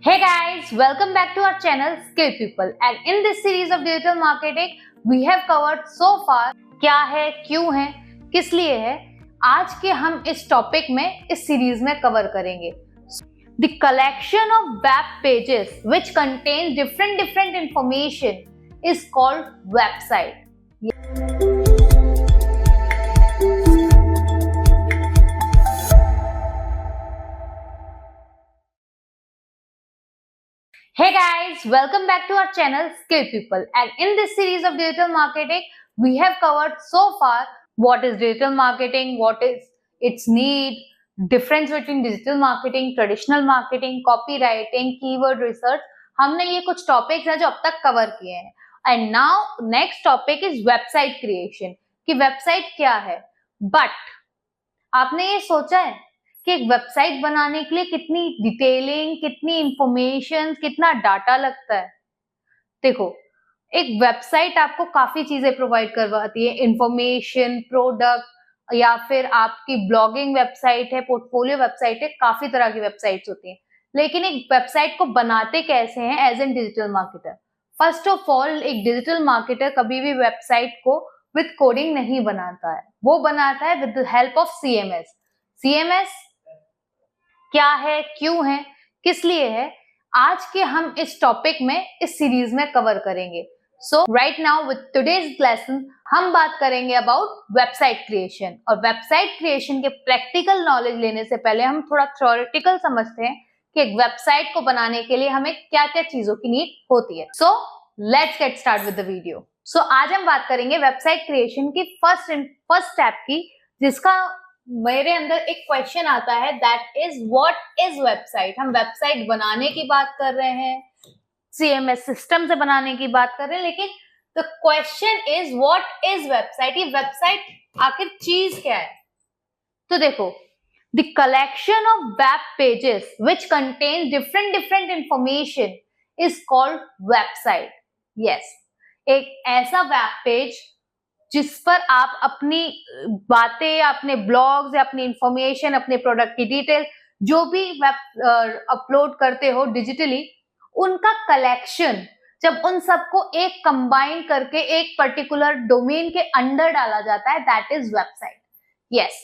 Hey guys, welcome back to our channel Skill People, and in this series of digital marketing we have covered so far क्या है, क्यों है, किस लिए है। आज के हम इस टॉपिक में इस सीरीज में कवर करेंगे The collection of web pages which contain different information is called website. Hey guys, welcome back to our channel Skill People, and in this series of digital marketing we have covered so far what is digital marketing, what is its need, difference between digital marketing, traditional marketing, copywriting, keyword research. हमने ये कुछ topics हैं जो अब तक cover किए हैं। And now next topic is website creation कि वेबसाइट क्या है। बट आपने ये सोचा है कि एक वेबसाइट बनाने के लिए कितनी डिटेलिंग, कितनी इंफॉर्मेशन, कितना डाटा लगता है? देखो, एक वेबसाइट आपको काफी चीजें प्रोवाइड करवाती है, इंफॉर्मेशन, प्रोडक्ट, या फिर आपकी ब्लॉगिंग वेबसाइट है, पोर्टफोलियो वेबसाइट है, काफी तरह की वेबसाइट्स होती हैं। लेकिन एक वेबसाइट को बनाते कैसे हैं as an digital marketer? First of all, एक डिजिटल मार्केटर कभी भी वेबसाइट को विद कोडिंग नहीं बनाता है, वो बनाता है with the help of CMS. CMS क्या है, क्यों है, किस लिए है, आज के हम इस टॉपिक में इस सीरीज में कवर करेंगे। So right now with today's lesson हम बात करेंगे अबाउट वेबसाइट क्रिएशन। और वेबसाइट क्रिएशन के प्रैक्टिकल नॉलेज लेने से पहले हम थोड़ा थ्योरेटिकल समझते हैं कि एक वेबसाइट को बनाने के लिए हमें क्या क्या चीजों की नीड होती है। So let's get start with the video. So आज हम बात करेंगे वेबसाइट क्रिएशन की फर्स्ट स्टेप की, जिसका मेरे अंदर एक क्वेश्चन आता है, that is what is website. हम वेबसाइट बनाने की बात कर रहे हैं, सीएमएस सिस्टम से बनाने की बात कर रहे हैं, लेकिन the question is what is website. ये वेबसाइट आखिर चीज क्या है? तो देखो, the collection of web pages which contain different information is called website. Yes, एक ऐसा वेब पेज जिस पर आप अपनी बातें, अपने ब्लॉग्स या अपनी इंफॉर्मेशन, अपने प्रोडक्ट की डिटेल जो भी वेब अपलोड करते हो डिजिटली, उनका कलेक्शन, जब उन सबको एक कंबाइन करके एक पर्टिकुलर डोमेन के अंडर डाला जाता है, that is website. Yes,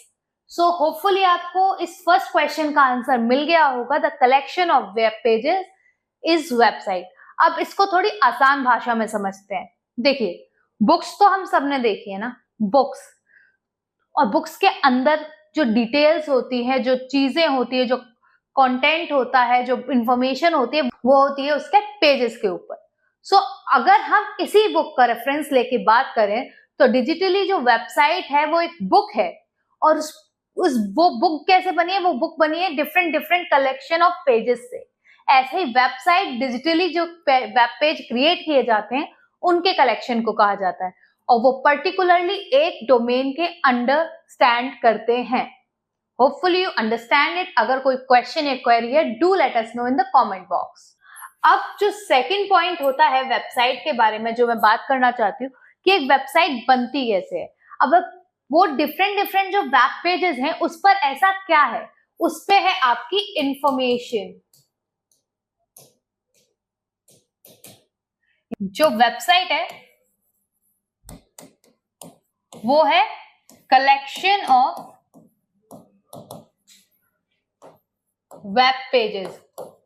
so hopefully आपको इस फर्स्ट क्वेश्चन का आंसर मिल गया होगा। The collection of web pages is website. अब इसको थोड़ी आसान भाषा में समझते हैं। देखिए, बुक्स तो हम सबने देखी है ना, बुक्स, और बुक्स के अंदर जो डिटेल्स होती है, जो चीजें होती है, जो कंटेंट होता है, जो इंफॉर्मेशन होती है, वो होती है उसके पेजेस के ऊपर। सो अगर हम इसी बुक का रेफरेंस लेके बात करें तो डिजिटली जो वेबसाइट है वो एक बुक है, और वो बुक कैसे बनी है? वो बुक बनी है डिफरेंट कलेक्शन ऑफ पेजेस से। ऐसे ही वेबसाइट डिजिटली जो वेब पेज क्रिएट किए जाते हैं उनके कलेक्शन को कहा जाता है, और वो पर्टिकुलरली एक डोमेन के अंडर स्टैंड करते हैं। Hopefully you understand it. अगर कोई क्वेश्चन या क्वेरी है, do let us know in the comment box. अब जो सेकंड पॉइंट होता है वेबसाइट के बारे में, जो मैं बात करना चाहती हूँ कि एक वेबसाइट बनती कैसे है। अब वो डिफरेंट जो वेब पेजेस हैं उस पर ऐसा क्या है, उस पे है आपकी इंफॉर्मेशन। जो वेबसाइट है वो है कलेक्शन ऑफ वेब पेजेस।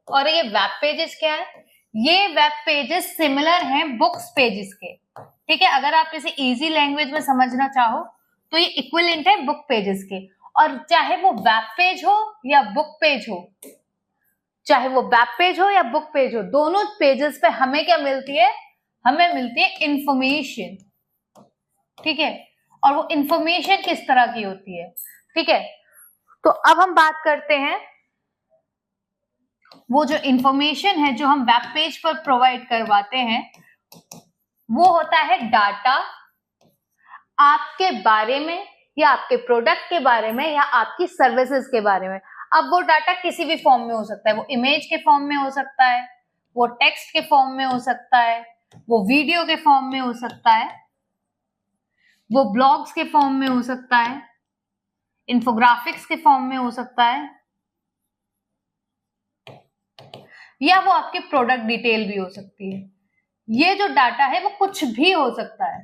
और ये वेब पेजेस क्या है? ये वेब पेजेस सिमिलर हैं बुक्स पेजेस के। ठीक है, अगर आप इसे इजी लैंग्वेज में समझना चाहो तो ये इक्विवेलेंट है बुक पेजेस के। और चाहे वो वेब पेज हो या बुक पेज हो, चाहे वो वेब पेज हो या बुक पेज हो, दोनों पेजेस पे हमें क्या मिलती है? हमें मिलती है इंफॉर्मेशन। ठीक है, और वो इंफॉर्मेशन किस तरह की होती है? ठीक है, तो अब हम बात करते हैं वो जो इंफॉर्मेशन है जो हम वेब पेज पर प्रोवाइड करवाते हैं, वो होता है डाटा आपके बारे में, या आपके प्रोडक्ट के बारे में, या आपकी सर्विसेज के बारे में। अब वो डाटा किसी भी फॉर्म में हो सकता है, वो इमेज के फॉर्म में हो सकता है, वो टेक्स्ट के फॉर्म में हो सकता है, वो वीडियो के फॉर्म में हो सकता है, वो ब्लॉग्स के फॉर्म में हो सकता है, इन्फोग्राफिक्स के फॉर्म में हो सकता है, या वो आपकी प्रोडक्ट डिटेल भी हो सकती है। ये जो डाटा है वो कुछ भी हो सकता है,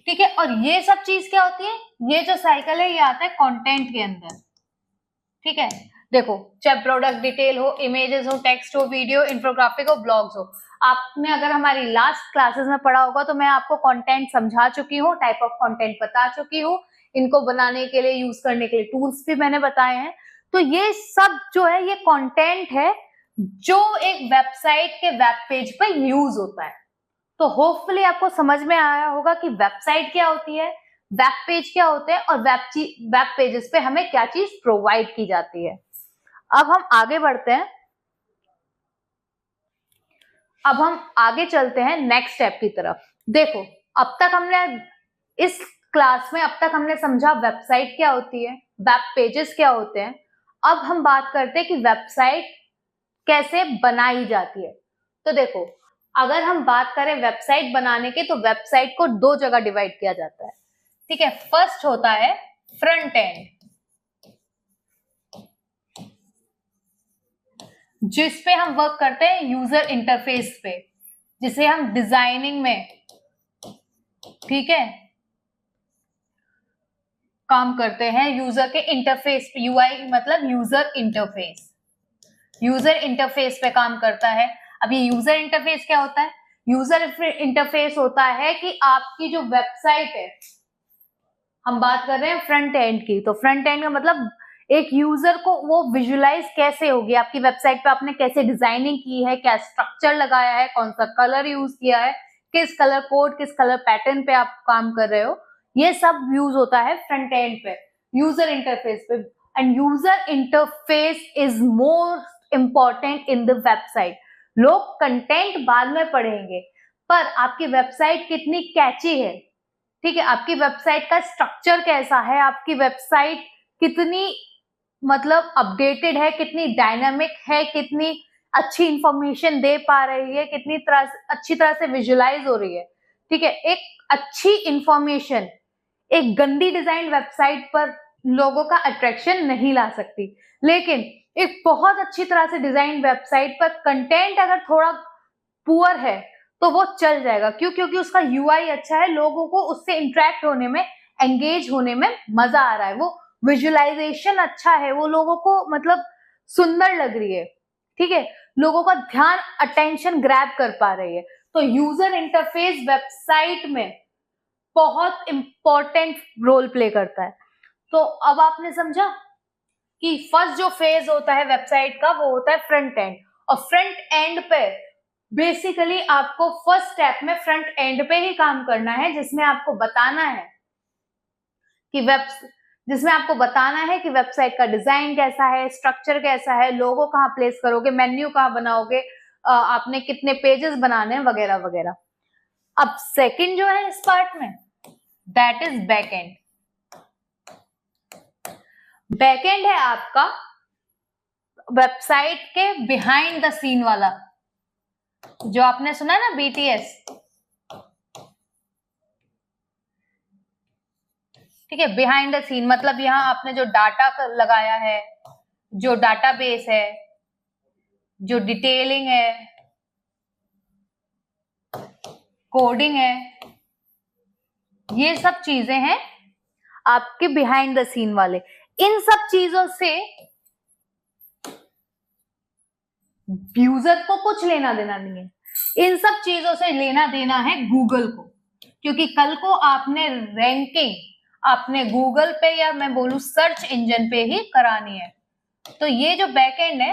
ठीक है। और ये सब चीज क्या होती है, ये जो साइकिल है ये आता है कंटेंट के अंदर, ठीक है। देखो, चाहे प्रोडक्ट डिटेल हो, इमेजेस हो, टेक्स्ट हो, वीडियो, इंफोग्राफिक हो, ब्लॉग्स हो। आपने अगर हमारी लास्ट क्लासेस में पढ़ा होगा तो मैं आपको कंटेंट समझा चुकी हूँ, टाइप ऑफ कंटेंट बता चुकी हूँ, इनको बनाने के लिए, यूज करने के लिए टूल्स भी मैंने बताए हैं। तो ये सब जो है ये कंटेंट है जो एक वेबसाइट के वेब पेज पर यूज होता है। तो होपफुली आपको समझ में आया होगा कि वेबसाइट क्या होती है, वेब पेज क्या होते हैं, और वेब पेजेस पे हमें क्या चीज प्रोवाइड की जाती है। अब हम आगे बढ़ते हैं, अब हम आगे चलते हैं नेक्स्ट स्टेप की तरफ। देखो, अब तक हमने इस क्लास में अब तक हमने समझा वेबसाइट क्या होती है, वेब पेजेस क्या होते हैं। अब हम बात करते हैं कि वेबसाइट कैसे बनाई जाती है। तो देखो, अगर हम बात करें वेबसाइट बनाने की, तो वेबसाइट को दो जगह डिवाइड किया जाता है, ठीक है। फर्स्ट होता है फ्रंट एंड, जिस पे हम वर्क करते हैं यूजर इंटरफेस पे, जिसे हम डिजाइनिंग में, ठीक है, काम करते हैं यूजर के इंटरफेस पे। यूआई मतलब यूजर इंटरफेस, यूजर इंटरफेस पे काम करता है। अब ये यूजर इंटरफेस क्या होता है, यूजर इंटरफेस होता है कि आपकी जो वेबसाइट है, हम बात कर रहे हैं फ्रंट एंड की, तो फ्रंट एंड का मतलब एक यूजर को वो विजुअलाइज कैसे होगी, आपकी वेबसाइट पे आपने कैसे डिजाइनिंग की है, क्या स्ट्रक्चर लगाया है, कौन सा कलर यूज किया है, किस कलर कोड, किस कलर पैटर्न पे आप काम कर रहे हो, ये सब यूज होता है फ्रंट एंड पे, यूजर इंटरफेस पे। And user interface is more important in the website. लोग कंटेंट बाद में पढ़ेंगे, पर आपकी वेबसाइट कितनी कैची है, ठीक है, आपकी वेबसाइट का स्ट्रक्चर कैसा है, आपकी वेबसाइट कितनी मतलब अपडेटेड है, कितनी डायनामिक है, कितनी अच्छी इंफॉर्मेशन दे पा रही है, कितनी अच्छी तरह से विजुअलाइज हो रही है, ठीक है। एक अच्छी इंफॉर्मेशन एक गंदी डिजाइन वेबसाइट पर लोगों का अट्रैक्शन नहीं ला सकती, लेकिन एक बहुत अच्छी तरह से डिजाइन वेबसाइट पर कंटेंट अगर थोड़ा पुअर है तो वो चल जाएगा। क्यों? क्योंकि उसका यूआई अच्छा है, लोगों को उससे इंटरेक्ट होने में, एंगेज होने में मजा आ रहा है, वो विजुअलाइजेशन अच्छा है, वो लोगों को मतलब सुंदर लग रही है, ठीक है, लोगों का ध्यान, अटेंशन ग्रैब कर पा रही है। तो यूजर इंटरफेस वेबसाइट में बहुत इंपॉर्टेंट रोल प्ले करता है। तो अब आपने समझा कि फर्स्ट जो फेज होता है वेबसाइट का वो होता है फ्रंट एंड, और फ्रंट एंड पे बेसिकली आपको फर्स्ट स्टेप में फ्रंट एंड पे ही काम करना है, जिसमें आपको बताना है कि वेबसाइट का डिजाइन कैसा है, स्ट्रक्चर कैसा है, लोगो कहाँ प्लेस करोगे, मेन्यू कहाँ बनाओगे, आपने कितने पेजेस बनाने हैं, वगैरह वगैरह। अब सेकंड जो है इस पार्ट में, दैट इज बैकएंड। बैकएंड है आपका वेबसाइट के बिहाइंड द सीन वाला, जो आपने सुना ना बीटीएस, ठीक है। बिहाइंड द सीन मतलब यहाँ आपने जो डाटा लगाया है, जो डाटाबेस है, जो डिटेलिंग है, कोडिंग है, ये सब चीजें हैं आपके बिहाइंड द सीन वाले। इन सब चीजों से यूजर को कुछ लेना देना नहीं है, इन सब चीजों से लेना देना है गूगल को, क्योंकि कल को आपने रैंकिंग आपने गूगल पे या मैं बोलूं सर्च इंजन पे ही करानी है। तो ये जो बैकएंड है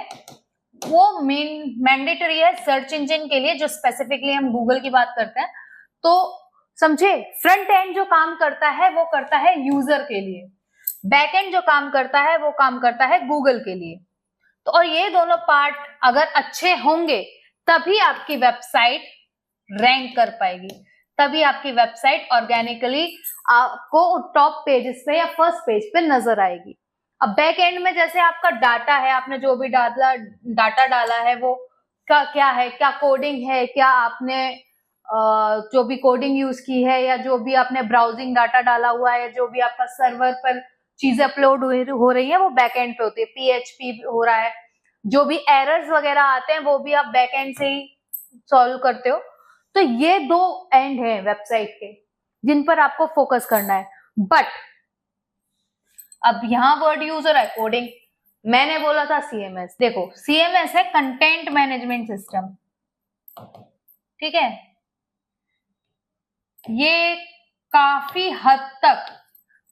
वो मेन मैंडेटरी है सर्च इंजन के लिए, जो स्पेसिफिकली हम गूगल की बात करते हैं। तो समझे, फ्रंट एंड जो काम करता है वो करता है यूजर के लिए, बैक एंड जो काम करता है वो काम करता है गूगल के लिए। तो और ये दोनों पार्ट अगर अच्छे होंगे तभी आपकी वेबसाइट रैंक कर पाएगी, तभी आपकी वेबसाइट ऑर्गेनिकली आपको टॉप पेजेस पे या फर्स्ट पेज पे नजर आएगी। अब बैक एंड में जैसे आपका डाटा है, आपने जो भी डाटा डाला है वो क्या है, क्या कोडिंग है, क्या आपने जो भी कोडिंग यूज की है, या जो भी आपने ब्राउजिंग डाटा डाला हुआ है, जो भी आपका सर्वर पर चीजें अपलोड हो रही है वो बैक एंड पे होती है, पीएचपी हो रहा है, जो भी एरर्स वगैरह आते हैं वो भी आप बैकएंड से ही सॉल्व करते हो। तो ये 2 एंड है वेबसाइट के जिन पर आपको फोकस करना है। बट अब यहां वर्ड यूजर है कोडिंग, मैंने बोला था CMS। देखो CMS है कंटेंट मैनेजमेंट सिस्टम, ठीक है। ये काफी हद तक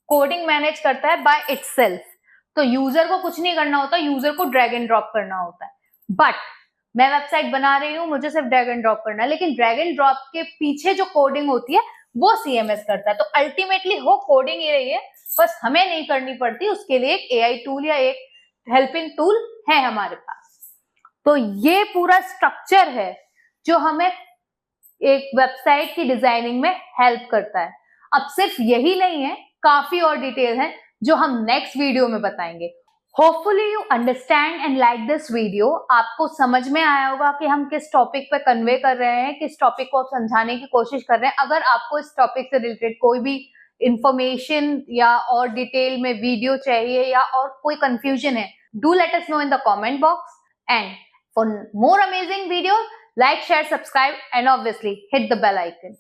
कोडिंग मैनेज करता है बाय इटसेल्फ, तो यूजर को कुछ नहीं करना होता, यूजर को ड्रैग एंड ड्रॉप करना होता है। बट मैं वेबसाइट बना रही हूं, मुझे सिर्फ ड्रैग एंड ड्रॉप करना है, लेकिन ड्रैग एंड ड्रॉप के पीछे जो कोडिंग होती है वो CMS करता है। तो अल्टीमेटली हो कोडिंग ही रही है, बस हमें नहीं करनी पड़ती, उसके लिए एक AI टूल या एक हेल्पिंग टूल है हमारे पास। तो ये पूरा स्ट्रक्चर है जो हमें एक वेबसाइट की डिजाइनिंग में हेल्प करता है। अब सिर्फ यही नहीं है, काफी और डिटेल है जो हम नेक्स्ट वीडियो में बताएंगे। Hopefully you understand and like this video. आपको समझ में आया होगा कि हम किस टॉपिक पे कन्वे कर रहे हैं, किस टॉपिक को आप समझाने की कोशिश कर रहे हैं। अगर आपको इस टॉपिक से रिलेटेड कोई भी इंफॉर्मेशन या और डिटेल में वीडियो चाहिए या और कोई कंफ्यूजन है, do let us know in the comment box. And for more amazing videos, like, share, subscribe, and obviously hit the bell icon.